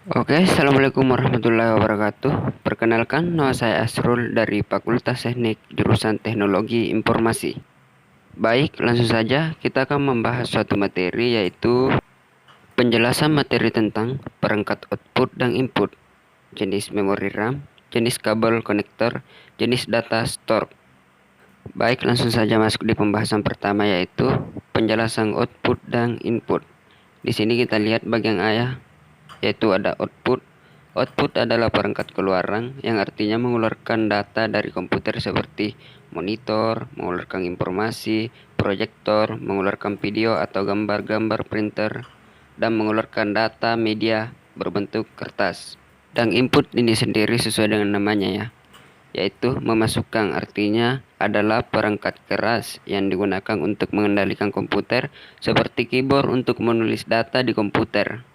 Oke, Assalamualaikum warahmatullahi wabarakatuh. Perkenalkan, nama saya Asrul dari Fakultas Teknik Jurusan Teknologi Informasi. Baik, langsung saja kita akan membahas suatu materi yaitu penjelasan materi tentang perangkat output dan input, jenis memori RAM, jenis kabel konektor, jenis data store. Baik, langsung saja masuk di pembahasan pertama yaitu penjelasan output dan input. Di sini kita lihat bagian A, yaitu ada output. Output adalah perangkat keluaran yang artinya mengeluarkan data dari komputer seperti monitor, mengeluarkan informasi, proyektor, mengeluarkan video atau gambar-gambar printer, dan mengeluarkan data media berbentuk kertas. Dan input ini sendiri sesuai dengan namanya ya, yaitu memasukkan, artinya adalah perangkat keras yang digunakan untuk mengendalikan komputer seperti keyboard untuk menulis data di komputer.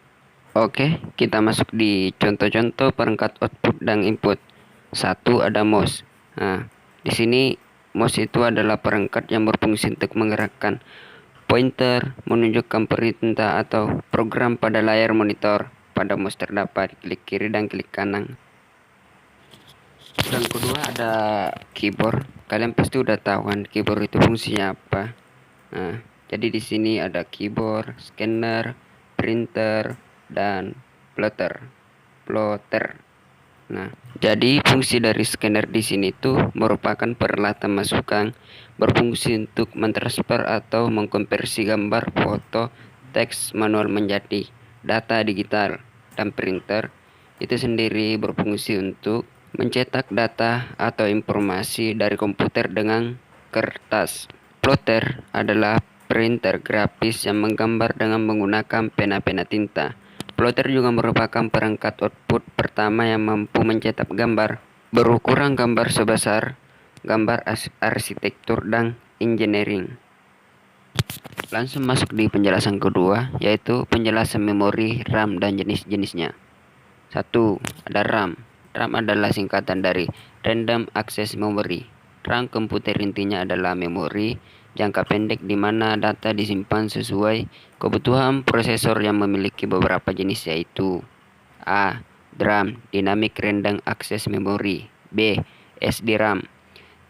Oke, kita masuk di contoh-contoh perangkat output dan input. Satu, ada mouse. Nah, di sini mouse itu adalah perangkat yang berfungsi untuk menggerakkan pointer, menunjukkan perintah atau program pada layar monitor. Pada mouse terdapat klik kiri dan klik kanan. Dan kedua, ada keyboard. Kalian pasti udah tahu kan keyboard itu fungsinya apa. Nah, jadi di sini ada keyboard, scanner, printer, dan plotter. Nah, jadi fungsi dari scanner di sini tuh merupakan peralatan masukan berfungsi untuk mentransfer atau mengkonversi gambar, foto, teks manual menjadi data digital, dan printer itu sendiri berfungsi untuk mencetak data atau informasi dari komputer dengan kertas. Plotter adalah printer grafis yang menggambar dengan menggunakan pena-pena tinta. Plotter juga merupakan perangkat output pertama yang mampu mencetak gambar berukuran gambar sebesar gambar arsitektur dan engineering. Langsung masuk di penjelasan kedua, yaitu penjelasan memori RAM dan jenis-jenisnya. Satu, ada RAM. RAM adalah singkatan dari Random Access Memory. RAM komputer intinya adalah memori jangka pendek di mana data disimpan sesuai kebutuhan prosesor yang memiliki beberapa jenis, yaitu A. DRAM Dynamic Random Access Memory. B. SDRAM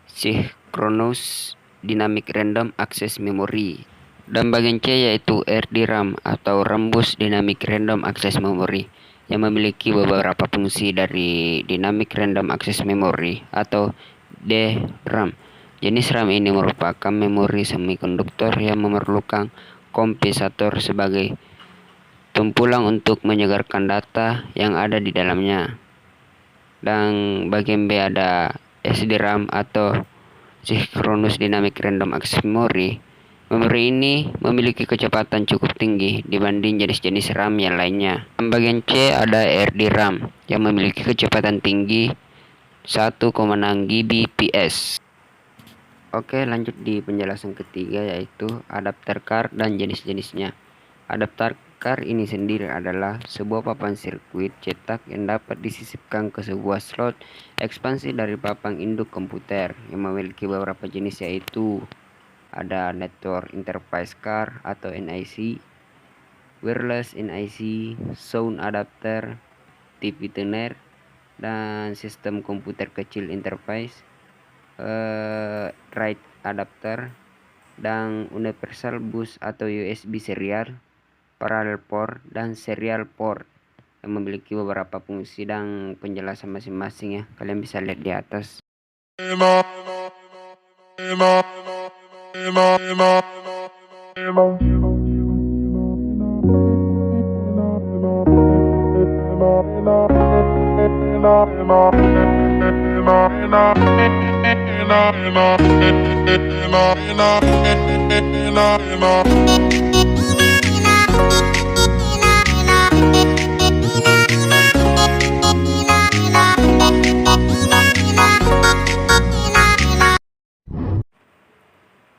Synchronous Dynamic Random Access Memory. Dan bagian C yaitu RDRAM atau Rambus Dynamic Random Access Memory yang memiliki beberapa fungsi dari Dynamic Random Access Memory atau DRAM. Jenis RAM ini merupakan memori semikonduktor yang memerlukan kompensator sebagai tumpulan untuk menyegarkan data yang ada di dalamnya. Dan bagian B ada SDRAM atau Synchronous Dynamic Random Access Memory. Memori ini memiliki kecepatan cukup tinggi dibanding jenis-jenis RAM yang lainnya. Dan bagian C ada RDRAM yang memiliki kecepatan tinggi 1,6 Gbps. Oke, lanjut di penjelasan ketiga yaitu adapter card dan jenis-jenisnya. Adapter card ini sendiri adalah sebuah papan sirkuit cetak yang dapat disisipkan ke sebuah slot ekspansi dari papan induk komputer yang memiliki beberapa jenis, yaitu ada Network Interface Card atau NIC, Wireless NIC, Sound Adapter, TV Tuner, dan Sistem Komputer Kecil Interface, RAID Adapter, dan Universal Bus atau USB Serial, Parallel Port, dan Serial Port yang memiliki beberapa fungsi dan penjelasan masing-masing ya. Kalian bisa lihat di atas.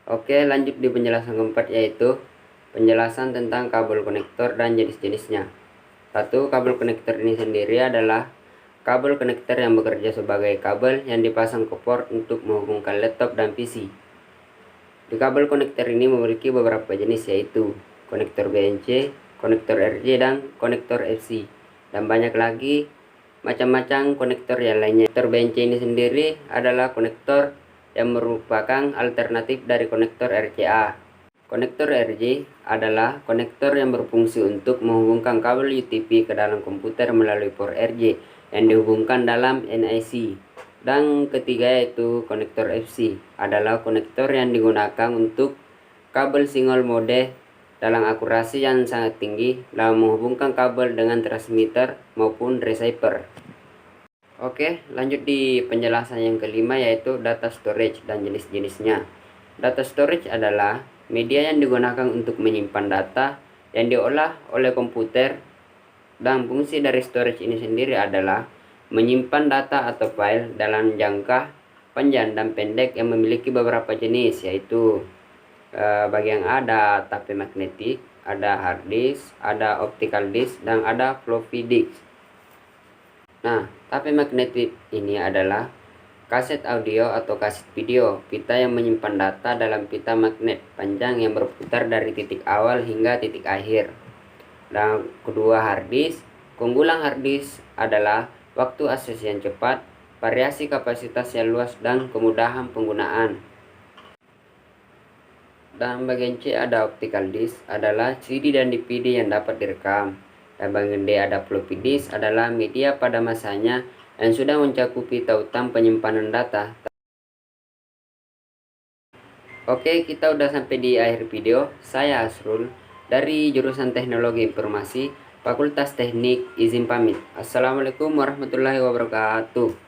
Oke, lanjut di penjelasan keempat yaitu penjelasan tentang kabel konektor dan jenis-jenisnya. Satu, kabel konektor ini sendiri adalah kabel konektor yang bekerja sebagai kabel yang dipasang ke port untuk menghubungkan laptop dan PC. Di kabel konektor ini memiliki beberapa jenis, yaitu konektor BNC, konektor RJ, dan konektor FC. dan banyak lagi macam-macam konektor yang lainnya. Konektor BNC ini sendiri adalah konektor yang merupakan alternatif dari konektor RCA. Konektor RJ adalah konektor yang berfungsi untuk menghubungkan kabel UTP ke dalam komputer melalui port RJ yang dihubungkan dalam NIC. Dan ketiga yaitu konektor FC adalah konektor yang digunakan untuk kabel single mode dalam akurasi yang sangat tinggi dalam menghubungkan kabel dengan transmitter maupun receiver. Oke, lanjut di penjelasan yang kelima yaitu data storage dan jenis-jenisnya. Data storage adalah media yang digunakan untuk menyimpan data yang diolah oleh komputer, dan fungsi dari storage ini sendiri adalah menyimpan data atau file dalam jangka panjang dan pendek yang memiliki beberapa jenis, yaitu bagian ada tape magnetik, ada hard disk, ada optical disk, dan ada floppy disk. Nah, tape magnetik ini adalah kaset audio atau kaset video, pita yang menyimpan data dalam pita magnet panjang yang berputar dari titik awal hingga titik akhir. Dan kedua, hard disk. Keunggulan hard disk adalah waktu akses yang cepat, variasi kapasitas yang luas, dan kemudahan penggunaan. Dan bagian C ada optical disk, adalah CD dan DVD yang dapat direkam. Dan bagian D ada floppy disk, adalah media pada masanya yang sudah mencakupi tautan penyimpanan data. Oke, kita udah sampai di akhir video. Saya Asrul dari jurusan Teknologi Informasi, Fakultas Teknik, izin pamit. Assalamualaikum warahmatullahi wabarakatuh.